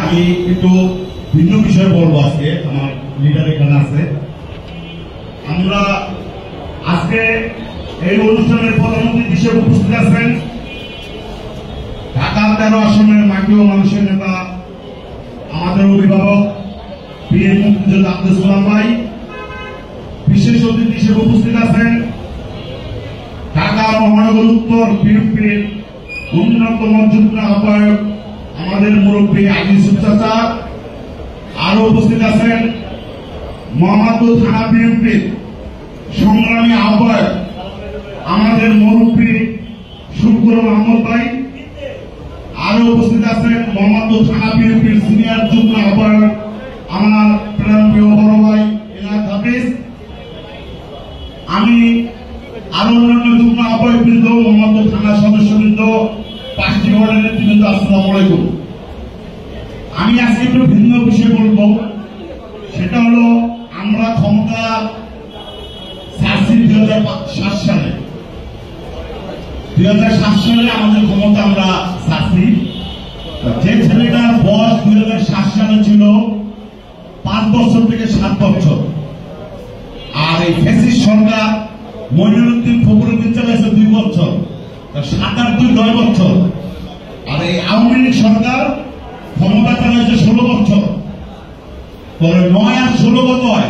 আমি একটু ভিন্ন বিষয় বলবো। আজকে আমার লিডার এখানে আছে। আমরা আজকে এই অনুষ্ঠানের প্রধানমন্ত্রী হিসেবে উপস্থিত আছেন ঢাকা 13 আসনের মাটি ও মানুষের নেতা, আমাদের অভিভাবক বীর মুক্তিযোদ্ধা আব্দুল সালাম ভাই। বিশেষ অতিথি হিসেবে উপস্থিত আছেন ঢাকা মহানগর উত্তর বিএনপির অন্যতম যুগ্ম আহ্বায়ক আমাদের মুরব্বী আজিজুল চাচা। আরো উপস্থিত আছেন মোহাম্মদপুর থানা বিএনপির সংগ্রামী আহ্বায়ক আমাদের মুরব্বী শুকুর মাহমুদ ভাই। আরো উপস্থিত আছেন মোহাম্মদপুর থানা বিএনপির সিনিয়র যুগ্ম আহ্বায়ক আমার প্রিয় বড় ভাই এনায়েত হাফিজ। আমি আরো অন্যান্য যুগ্ম আহ্বায়ক বৃন্দ, মোহাম্মদপুর থানা সদস্যবৃন্দ, 5টি ওয়ার্ডের নেতৃবৃন্দ, আসসালামু আলাইকুম। আমি আজকে একটু ভিন্ন বিষয় বলবো। সেটা হলো আমরা ক্ষমতা ছাড়ছি 2007 সালে। 2007 সালে আমাদের ক্ষমতা আমরা ছাড়ছি। যে ছেলেটার বয়স 2007 সালে ছিল 5 বছর থেকে 7 বছর, আর এই ফ্যাসিস্ট সরকার মইনুদ্দিন ফখরুদ্দিন চালাইছে 2 বছর, 7 আর 2 9 বছর। আর এই আওয়ামী লীগ সরকার ক্ষমতা চালাইছে 16 বছর। 9 আর 16 কত হয়?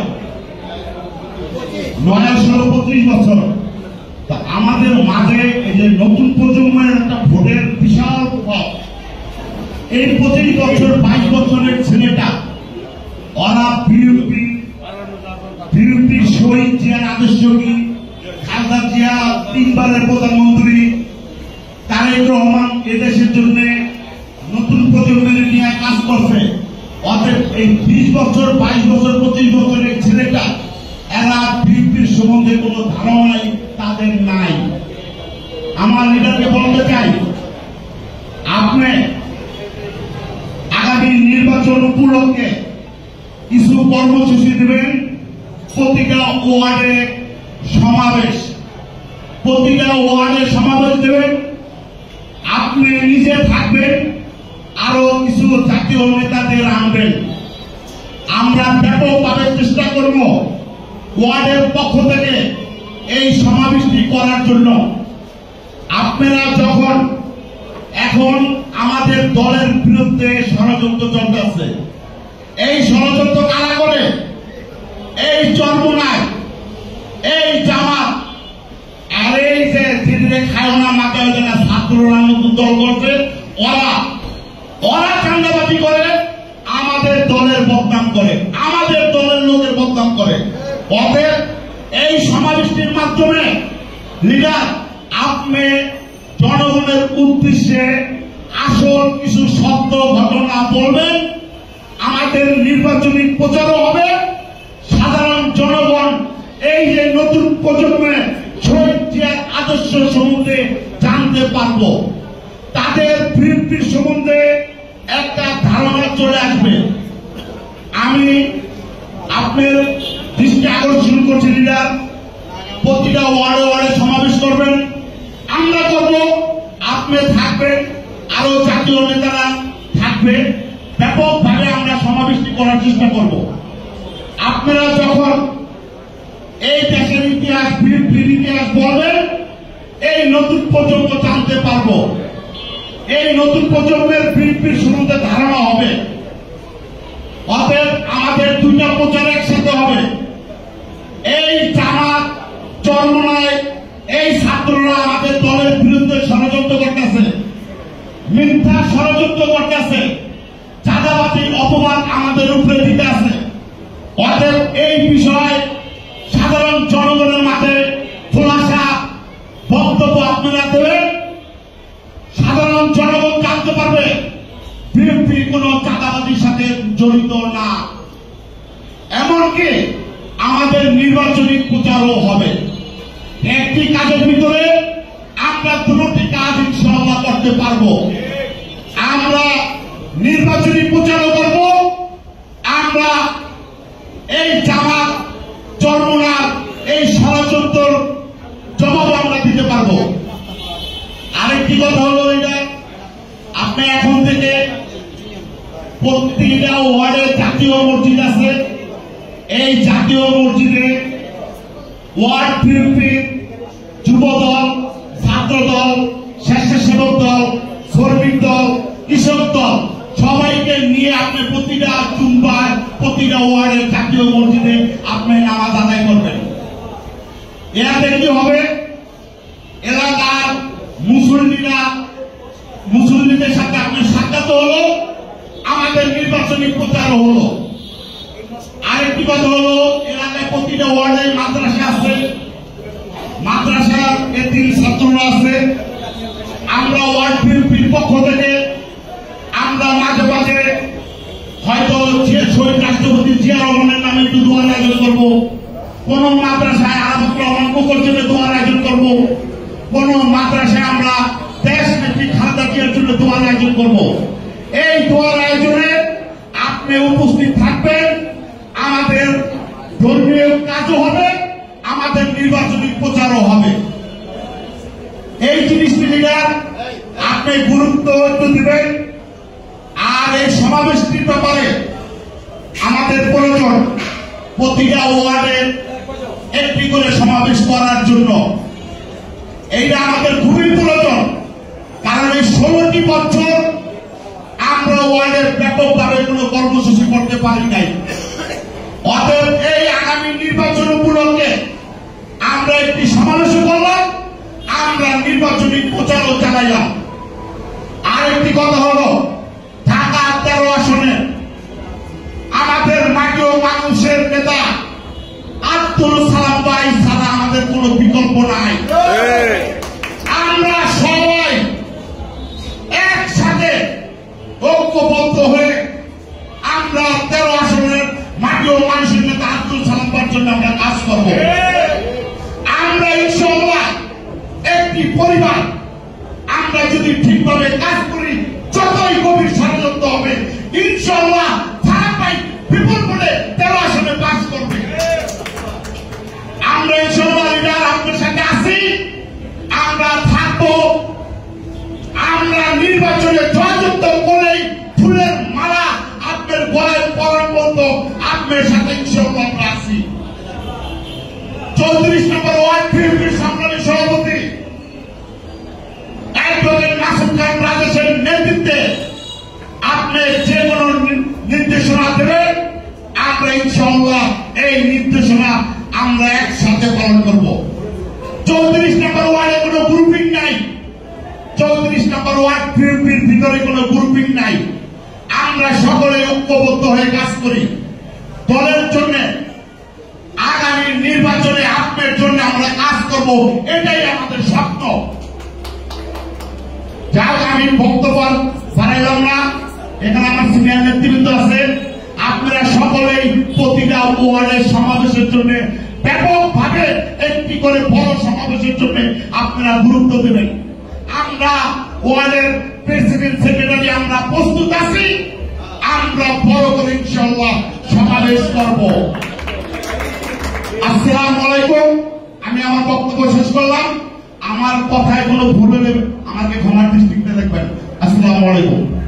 9 আর 16 25 বছর। তা আমাদের মাঝে এই যে নতুন প্রজন্মের একটা ভোটের বিশাল প্রভাব। এই 25 বছর 22 বছরের ছেলেটা ওরা বিএনপি শহীদ জিয়ার আদর্শ কি, খালেদা জিয়া 3 বারের প্রধানমন্ত্রী, তারেক রহমান এদেশের জন্য নতুন প্রজন্মের নিয়ে কাজ করছে। অতএব এই 20 বছর 22 বছর 25 বছরের ছেলেটা এরা বিএনপির সম্বন্ধে কোন ধারণাই তাদের নাই। আমার লিডারকে বলতে চাই, আপনি আগামী নির্বাচন উপলক্ষে কিছু কর্মসূচি দেবেন। প্রতিটা ওয়ার্ডে সমাবেশ, প্রতিটা ওয়ার্ডে সমাবেশ দেবেন। আপনি নিজে থাকবেন, আরো কিছু জাতীয় নেতাদের আনবেন। আমরা ব্যাপকভাবে চেষ্টা করব ওয়ার্ডের পক্ষ থেকে এই সমাবেশটি করার জন্য। আপনারা যখন এখন আমাদের দলের বিরুদ্ধে ষড়যন্ত্র চলতেছে, এই ষড়যন্ত্র কারা করে? এই চরমোনাই, এই জামাত, আর এই যে দিদিরে খায়না মাথা হয়ে না ছাত্ররা নতুন দল করছে, ওরা চান্দাবাজি করে, আমাদের দলের বদনাম করে, আমাদের দলের লোকের বদনাম করে। অতএব এই সমাবেশটির মাধ্যমে লিডার আপনি জনগণের উদ্দেশ্যে আসল কিছু শব্দ ঘটনা বলবেন। আমাদের নির্বাচনী প্রচারও হবে। সাধারণ জনগণ এই যে নতুন প্রজন্মে শহীদ জিয়ার আদর্শ সম্বন্ধে জানতে পারব, তাদের বিএনপির সম্বন্ধে একটা ধারণা চলে আসবে। আমি আপনার দৃষ্টি আকর্ষণ করছি লিডার, প্রতিটা ওয়ার্ডে ওয়ার্ডে সমাবেশ করবেন, আমরা করব, আপনি থাকবেন, আরো জাতীয় নেতারা থাকবে। ব্যাপকভাবে আমরা সমাবেশটি করার চেষ্টা করব। আপনারা যখন এই দেশের ইতিহাস, বিএনপির ইতিহাস বলবেন, এই নতুন প্রজন্ম জানতে পারব, এই নতুন প্রজন্মের বিএনপির সম্বন্ধে ধারণা হবে। অতএব আমাদের 2টা প্রচার একসাথে হবে। এই জামাত, চরমোনাই, এই ছাত্ররা আমাদের দলের বিরুদ্ধে ষড়যন্ত্র করতেছে, মিথ্যা ষড়যন্ত্র করতেছে, চাঁদাবাজি অপবাদ আমাদের উপরে দিতে আছে। অতএব এই বিষয়ে সাধারণ জনগণের মাঝে খোলাসা বক্তব্য আপনারা দেবেন। সাধারণ জনগণ জানতে পারবে বিএনপি কোন চাঁদাবাজির সাথে জড়িত না। এমনকি আমাদের নির্বাচনী প্রচারও হবে। একটি কাজের ভিতরে আমরা 2টি কাজ ইনশাআল্লাহ করতে পারবো। আমরা নির্বাচনী প্রচারও করব, আমরা এই জামাত, চরমোনার এই ষড়যন্ত্র জবাব আমরা দিতে পারবো। আরেকটি কথা হলো এটা, আপনি এখন থেকে প্রতিটা ওয়ার্ডে জাতীয় মসজিদ আছে। এই জাতীয় মসজিদে ওয়ার্ড বিএনপি, যুব দল, ছাত্র দল, স্বেচ্ছাসেবক দল, শ্রমিক দল, কৃষক দল সবাইকে নিয়ে আপনি প্রতিটা জুম্মায় প্রতিটা ওয়ার্ডের জাতীয় মসজিদে আপনি নামাজ আদায় করবেন। এতে কি হবে, এলাকার মুসল্লিদের সাথে আপনার সাক্ষাৎ হলো, আমাদের নির্বাচনী প্রচার হলো। আরেকটি কথা হলো, এলাকায় প্রতিটা ওয়ার্ডে মাদ্রাসা আছে, মাদ্রাসার এতিম ছাত্ররা আছে। আমরা ওয়ার্ড বিএনপির পক্ষ থেকে আমরা মাঝে মাঝে হয়তো শহীদ রাষ্ট্রপতি জিয়া রহমানের নামে একটু দোয়ার আয়োজন করবো, কোন মাদ্রাসায় আরাফাত রহমান প্রকল্পের দোয়ার আয়োজন করবো, কোন মাদ্রাসায় আমরা দেশ নেত্রী খালেদা জিয়ার জন্য দোয়ার আয়োজন করবো। এই দোয়ার আয়োজনে আপনি উপস্থিত থাকবেন, আমাদের ধর্মীয় কাজও হবে, আমাদের নির্বাচনী প্রচারও হবে। এই জিনিসটি আপনি গুরুত্ব দিবেন। আর এই সমাবেশটির ব্যাপারে আমাদের প্রয়োজন প্রতিটা ওয়ার্ডে একটি করে সমাবেশ করার জন্য। এইটা আমাদের খুবই প্রয়োজন, কারণ এই 16টি বছর আমরা ওয়ার্ডের ব্যাপকভাবে কোনো কর্মসূচি করতে পারি নাই। অতএব এই আগামী নির্বাচন উপলক্ষে আমরা একটি সমাবেশ করলাম, আমরা নির্বাচনী প্রচারও চালাইলাম। আরেকটি কথা হলো, ঢাকা 13 আসনে আমাদের মাটি ও মানুষের নেতা আব্দুল সালাম ভাই ছাড়া আমাদের কোনো বিকল্প নাই। আমরা সবাই একসাথে ঐক্যবদ্ধ হয়ে আমরা 13 আসনের মাটি ও মানুষের নেতা আব্দুল সালাম ভাইয়ের জন্য আমরা কাজ করব। আমরা ইনশাআল্লাহ একটি পরিবার, আমরা যদি ঠিকভাবে কাজ করি, যতই গভীর ষড়যন্ত্র হবে, ইনশাআল্লাহ ধারাবাহিক বিপুল ভোটে 13 আসনে পাস করবে। আমরা ইনশাআল্লাহ লিডার আপনার সাথে আছি, আমরা থাকবো। আমরা নির্বাচনে জয়যুক্ত করেই ফুলের মালা আপনার গলায় পরার মতো আপনার সাথে ইনশাআল্লাহ আমরা আছি। 34 নম্বর ওয়ার্ড বিএনপির সংগ্রামী সভাপতি অ্যাডভোকেট মাসুদ খান রাজেশের নেতৃত্বে আপনি যে কোনো নির্দেশনা দেবেন, আমরা ইনশাআল্লাহ এই নির্দেশনা আমরা একসাথে পালন করব। 34 নম্বর ওয়ার্ডে কোনো গ্রুপিং নাই, 34 নম্বর ওয়ার্ড বিএনপির ভিতরে কোনো গ্রুপিং নাই। আমরা সকলে ঐক্যবদ্ধ হয়ে কাজ করি দলের জন্য। আগামী নির্বাচনে আপনার জন্য আমরা কাজ করব, এটাই আমাদের স্বপ্ন। যাই আমি বক্তব্য বাড়াইলাম না, এখানে আমার সিনিয়র নেতৃবৃন্দ আছে, আপনারা সকলেই প্রতিটা ওয়ার্ডের সমাবেশের জন্য ব্যাপকভাবে একটি করে বড় সমাবেশের জন্য আপনারা গুরুত্ব দেবেন। আমরা ওয়ার্ডের প্রেসিডেন্ট সেক্রেটারি আমরা প্রস্তুত আছি, আমরা বড় করে ইনশাআল্লাহ সমাবেশ করব। আসসালামু আলাইকুম। আমি আমার বক্তব্য শেষ করলাম। আমার কথায় কোনো ভুল হলে আমাকে ক্ষমার দৃষ্টিতে দেখবেন। আসসালামু আলাইকুম।